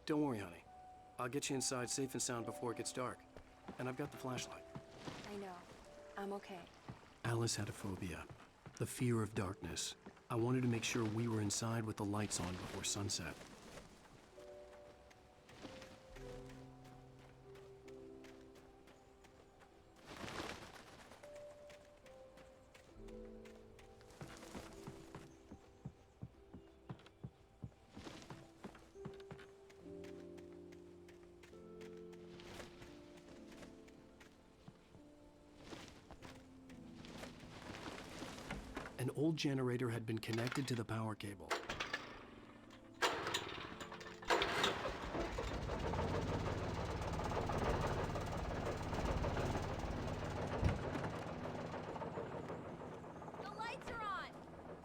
Don't worry, honey. I'll get you inside safe and sound before it gets dark. And I've got the flashlight. I know. I'm okay. Alice had a phobia. The fear of darkness. I wanted to make sure we were inside with the lights on before sunset. An old generator had been connected to the power cable. The lights are on!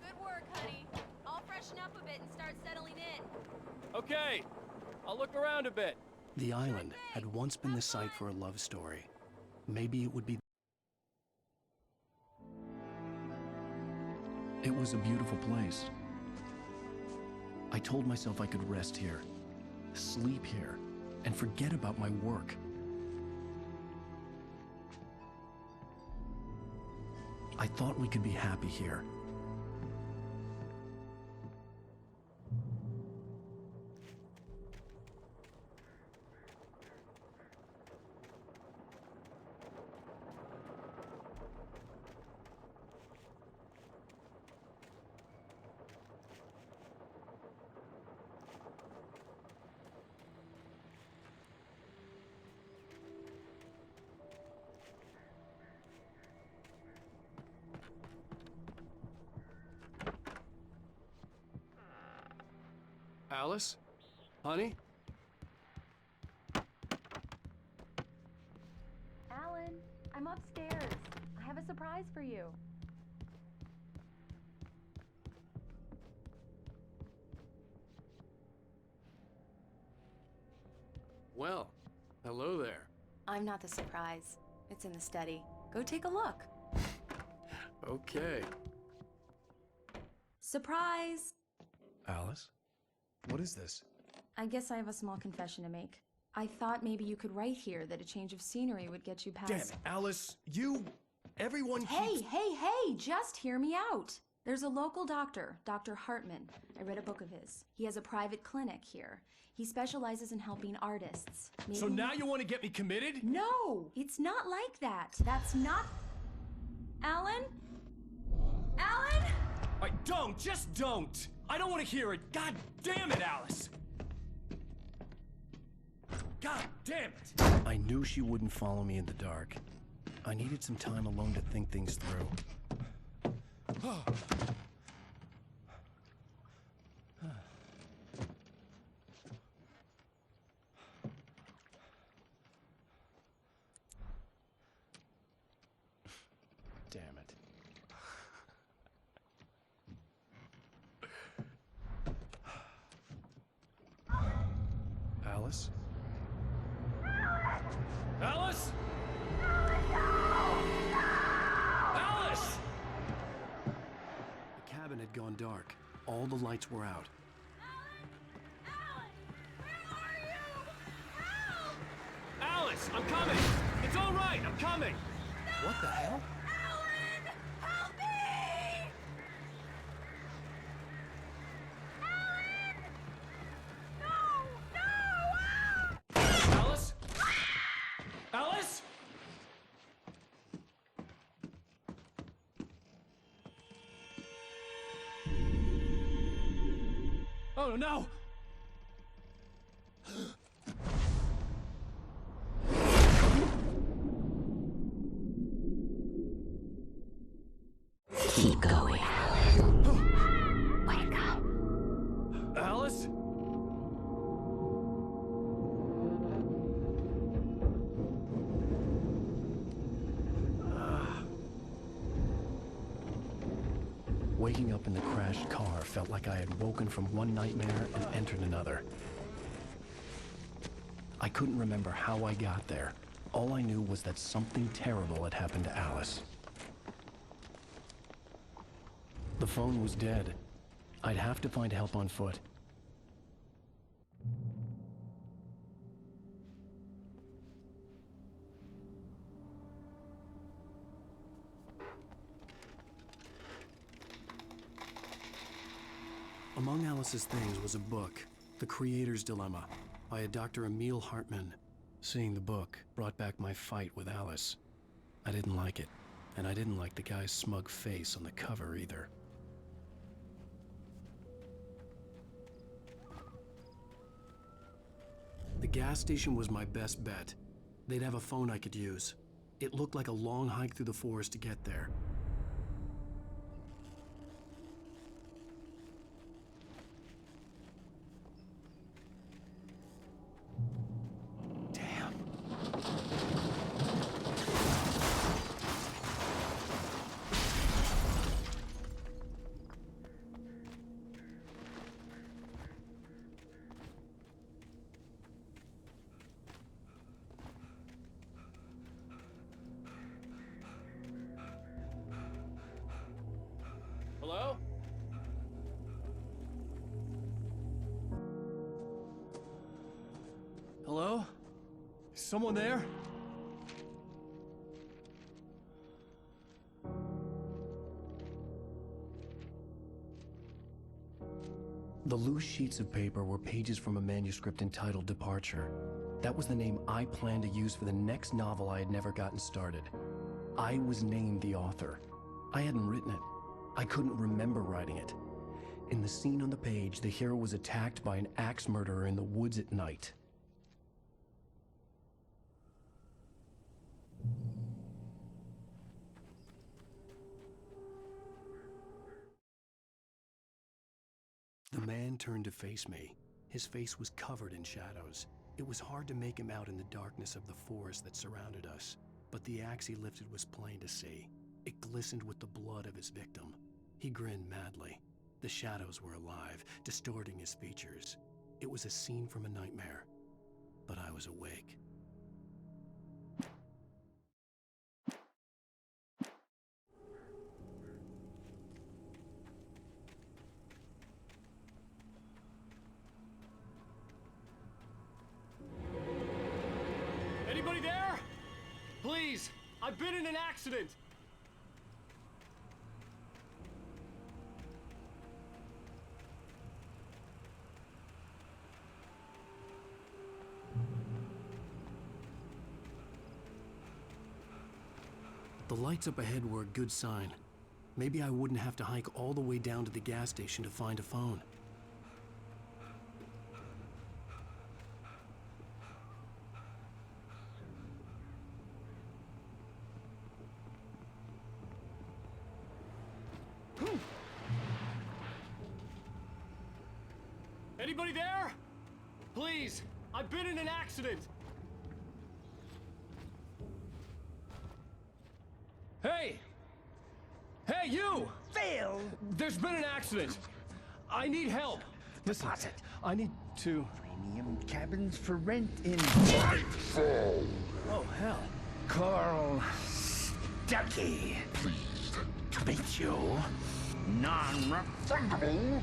Good work, honey. I'll freshen up a bit and start settling in. Okay, I'll look around a bit. The island had once been the site for a love story. Maybe it would be. It was a beautiful place. I told myself I could rest here, sleep here, and forget about my work. I thought we could be happy here. Alice? Honey? Alan, I'm upstairs. I have a surprise for you. Well, hello there. I'm not the surprise. It's in the study. Go take a look. Okay. Surprise! Alice? What is this? I guess I have a small confession to make. I thought maybe you could write here that a change of scenery would get you past... Damn it, Alice, everyone Hey, keeps... hey, just hear me out. There's a local doctor, Dr. Hartman. I read a book of his. He has a private clinic here. He specializes in helping artists. Maybe... So now you want to get me committed? No, it's not like that. That's not... Alan? Alan? Just don't! I don't want to hear it! God damn it, Alice! God damn it! I knew she wouldn't follow me in the dark. I needed some time alone to think things through. Damn it. Alice? Alice? Alice! The cabin had gone dark. All the lights were out. Alan, where are you? Help! Alice, I'm coming! It's all right, I'm coming! What the hell? Alan, help me! Alan! No! Alice? Alice? Oh no! Keep going, Alan. Wake up. Alice? Waking up in the crashed car felt like I had woken from one nightmare and entered another. I couldn't remember how I got there. All I knew was that something terrible had happened to Alice. The phone was dead. I'd have to find help on foot. Among Alice's things was a book, The Creator's Dilemma, by a Dr. Emil Hartmann. Seeing the book brought back my fight with Alice. I didn't like it, and I didn't like the guy's smug face on the cover either. The gas station was my best bet. They'd have a phone I could use. It looked like a long hike through the forest to get there. Damn. Hello? Hello? Is someone there? The loose sheets of paper were pages from a manuscript entitled Departure. That was the name I planned to use for the next novel I had never gotten started. I was named the author. I hadn't written it. I couldn't remember writing it. In the scene on the page, the hero was attacked by an axe murderer in the woods at night. The man turned to face me. His face was covered in shadows. It was hard to make him out in the darkness of the forest that surrounded us, but the axe he lifted was plain to see. It glistened with the blood of his victim. He grinned madly. The shadows were alive, distorting his features. It was a scene from a nightmare, but I was awake. Anybody there? Please, I've been in an accident. The lights up ahead were a good sign. Maybe I wouldn't have to hike all the way down to the gas station to find a phone. Anybody there? Please, I've been in an accident. Hey! Hey, you! Phil! There's been an accident. I need help. Listen, Deposit. I need to... Premium cabins for rent in Bright Falls. Oh, hell. Carl Stuckey. Pleased. To meet you. Fundable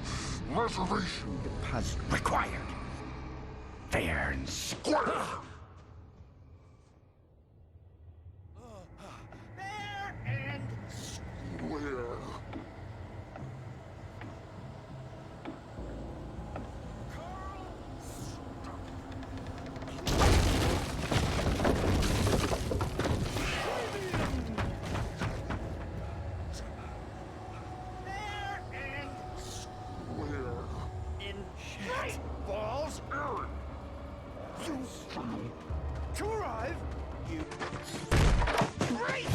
reservation. Deposit required. Fair and square. Fair and Where? fair and Where? in Bright Falls. You to arrive. You Bright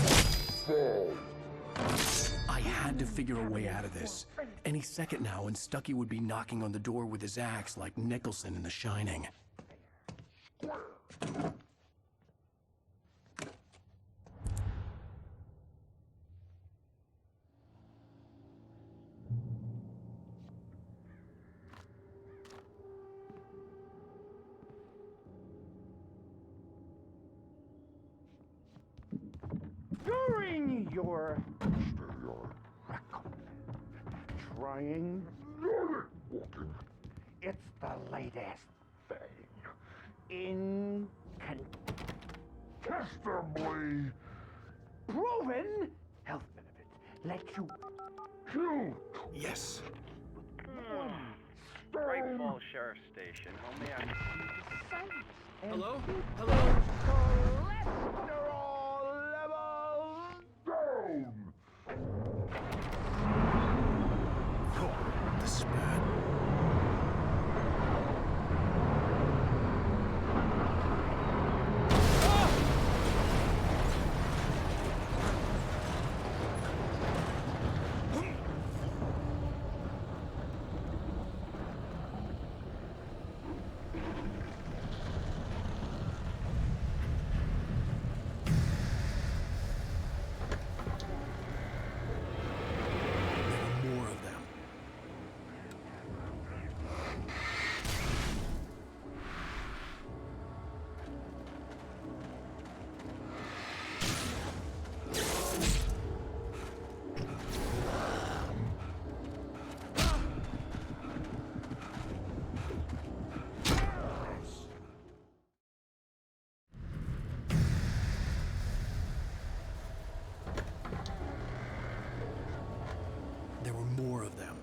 Falls. I had to figure a way out of this. Any second now, and Stuckey would be knocking on the door with his axe like Nicholson in The Shining. during your Stereo. trying. Walking. It's the latest Thing. Testably. proven health benefits. Let you Cute. Yes. Bright Falls Sheriff Station. How may I... Hello? Hello? Cholesterol levels down. Oh, this is bad. More of them. There were more of them.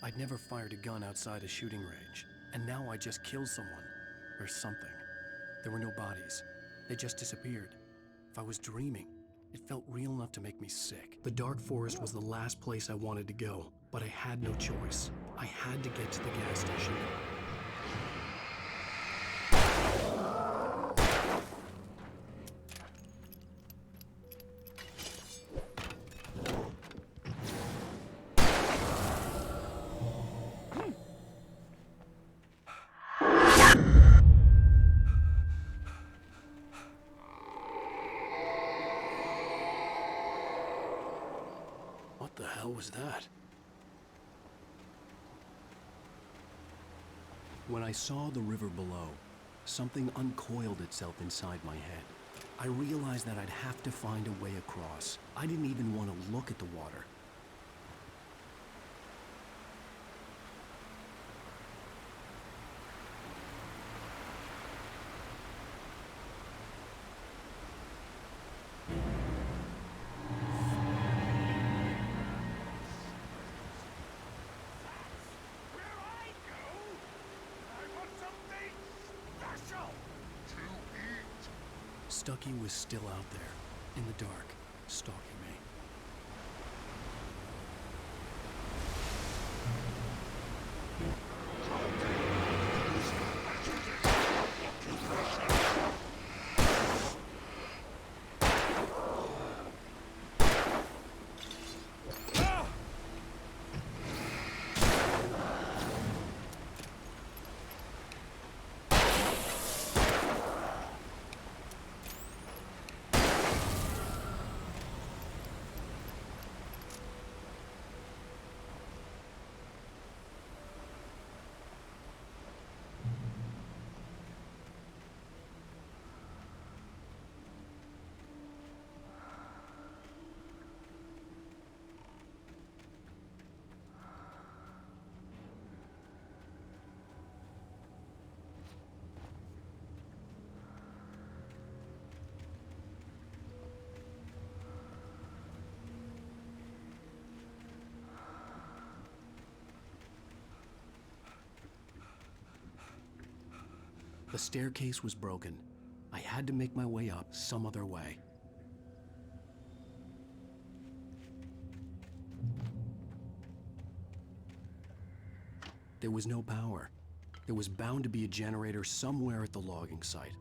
I'd never fired a gun outside a shooting range, and now I just killed someone. Or something. There were no bodies. They just disappeared. If I was dreaming, it felt real enough to make me sick. The dark forest was the last place I wanted to go, but I had no choice. I had to get to the gas station. What the hell was that? When I saw the river below, something uncoiled itself inside my head. I realized that I'd have to find a way across. I didn't even want to look at the water. Stucky was still out there, in the dark, stalking me. The staircase was broken. I had to make my way up some other way. There was no power. There was bound to be a generator somewhere at the logging site.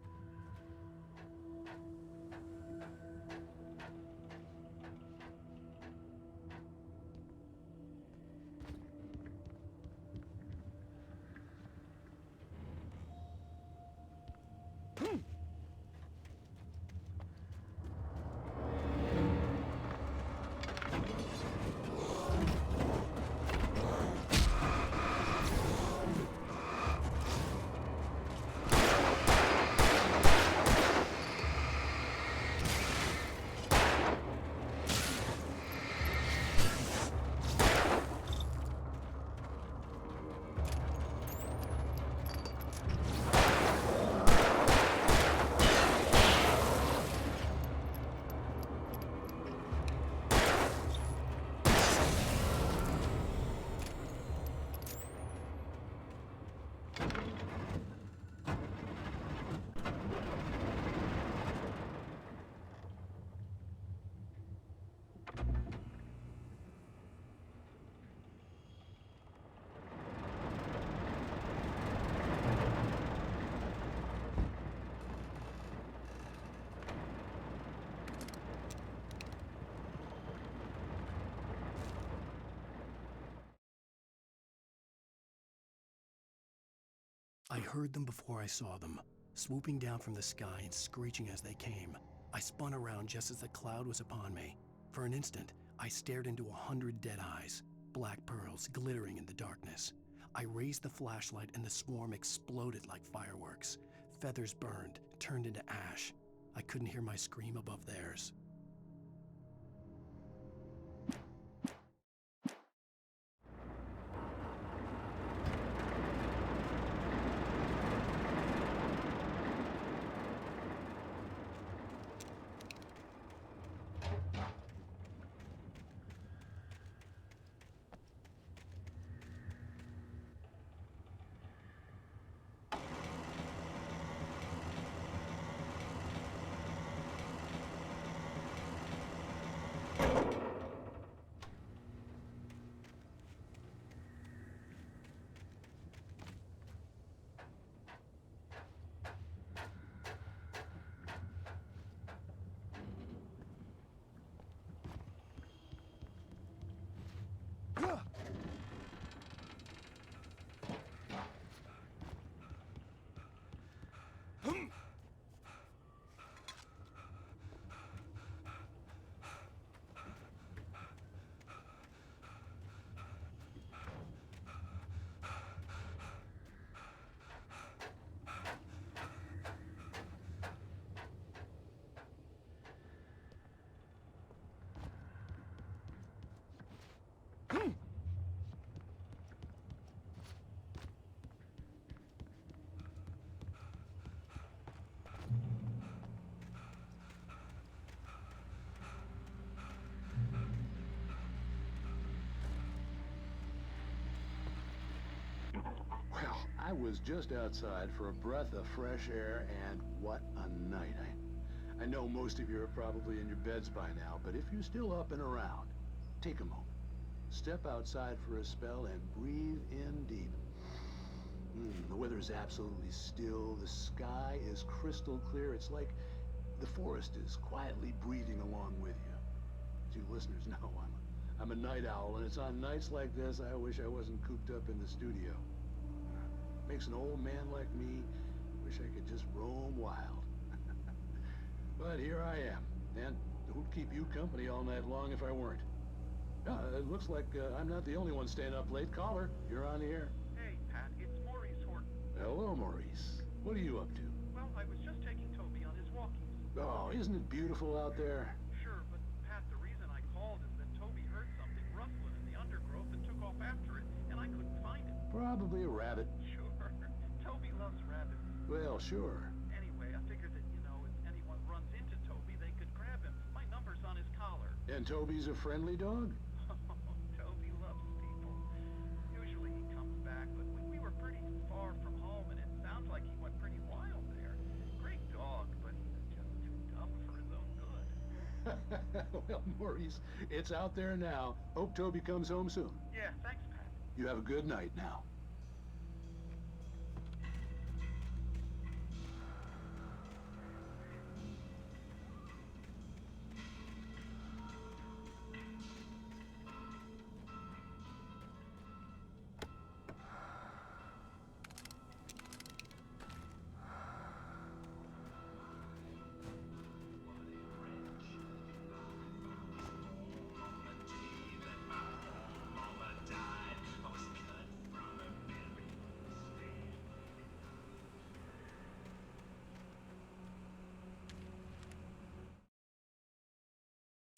I heard them before I saw them, swooping down from the sky and screeching as they came. I spun around just as the cloud was upon me. For an instant, I stared into 100 dead eyes, black pearls glittering in the darkness. I raised the flashlight and the swarm exploded like fireworks. Feathers burned, turned into ash. I couldn't hear my scream above theirs. Well, I was just outside for a breath of fresh air, and what a night. I know most of you are probably in your beds by now, but if you're still up and around, take a moment. Step outside for a spell and breathe in deep. The weather is absolutely still. The sky is crystal clear. It's like the forest is quietly breathing along with you. As you listeners know, I'm a night owl, and it's on nights like this I wish I wasn't cooped up in the studio. Makes an old man like me wish I could just roam wild. But here I am, and who'd keep you company all night long if I weren't? It looks like I'm not the only one staying up late. Caller, you're on the air. Hey, Pat, it's Maurice Horton. Hello, Maurice. What are you up to? Well, I was just taking Toby on his walkies. Oh, isn't it beautiful out there? Sure, but Pat, the reason I called is that Toby heard something rustling in the undergrowth and took off after it, and I couldn't find it. Probably a rabbit. Sure. Toby loves rabbits. Well, sure. Anyway, I figured that, if anyone runs into Toby, they could grab him. My number's on his collar. And Toby's a friendly dog? Toby loves people. Usually he comes back, but we were pretty far from home, and it sounds like he went pretty wild Well, Maurice, it's out there now. Hope Toby comes home soon. Yeah, thanks, Pat. You have a good night now.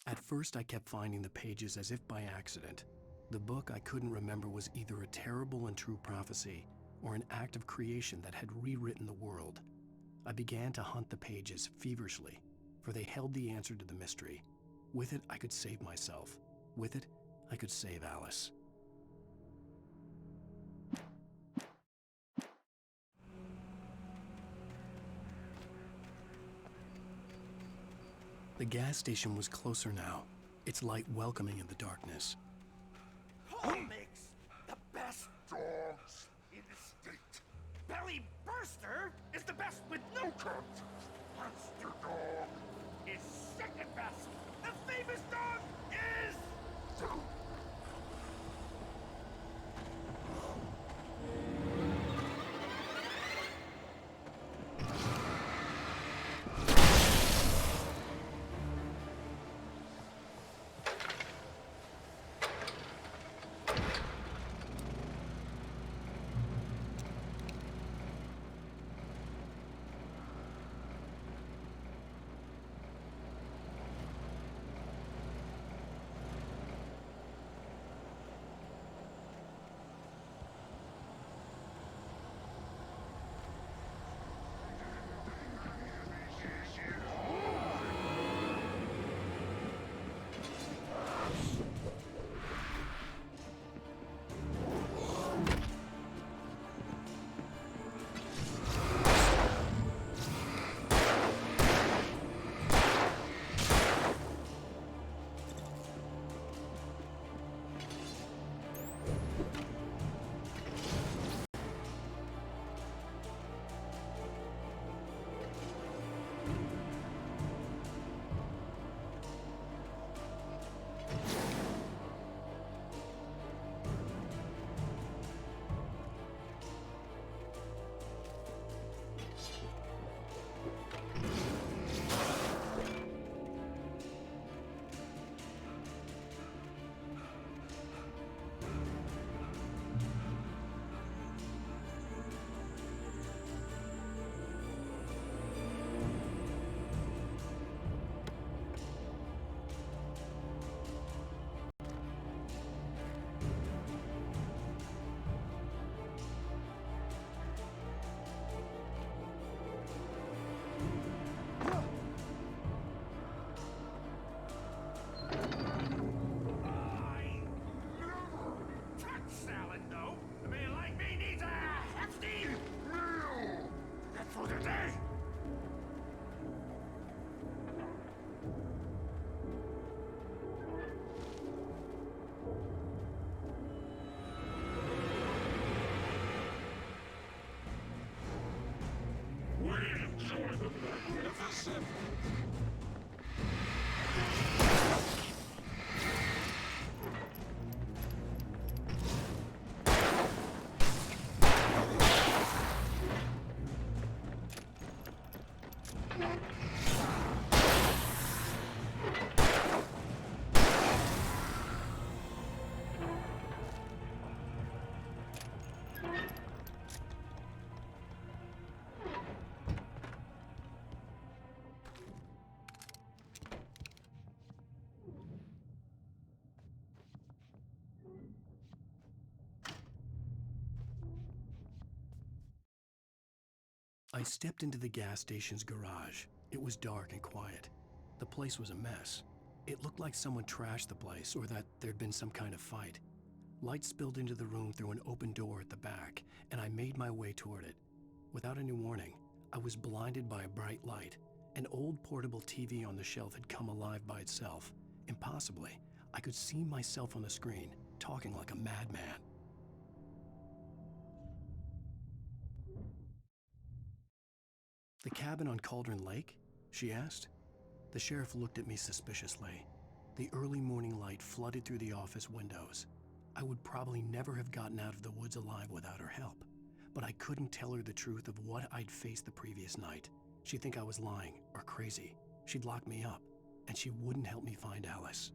At first, I kept finding the pages as if by accident. The book I couldn't remember was either a terrible and true prophecy or an act of creation that had rewritten the world. I began to hunt the pages feverishly, for they held the answer to the mystery. With it, I could save myself. With it, I could save Alice. The gas station was closer now, its light welcoming in the darkness. Who makes the best dogs in the state? Belly Burster is the best with no contest. Monster Dog is second best. The famous dog is... I stepped into the gas station's garage. It was dark and quiet. The place was a mess. It looked like someone trashed the place or that there'd been some kind of fight. Light spilled into the room through an open door at the back, and I made my way toward it. Without any warning, I was blinded by a bright light, An old portable TV on the shelf had come alive by itself. Impossibly, I could see myself on the screen, talking like a madman. "The cabin on Cauldron Lake?" she asked. The sheriff looked at me suspiciously. The early morning light flooded through the office windows. I would probably never have gotten out of the woods alive without her help, but I couldn't tell her the truth of what I'd faced the previous night. She'd think I was lying or crazy. She'd lock me up, and she wouldn't help me find Alice.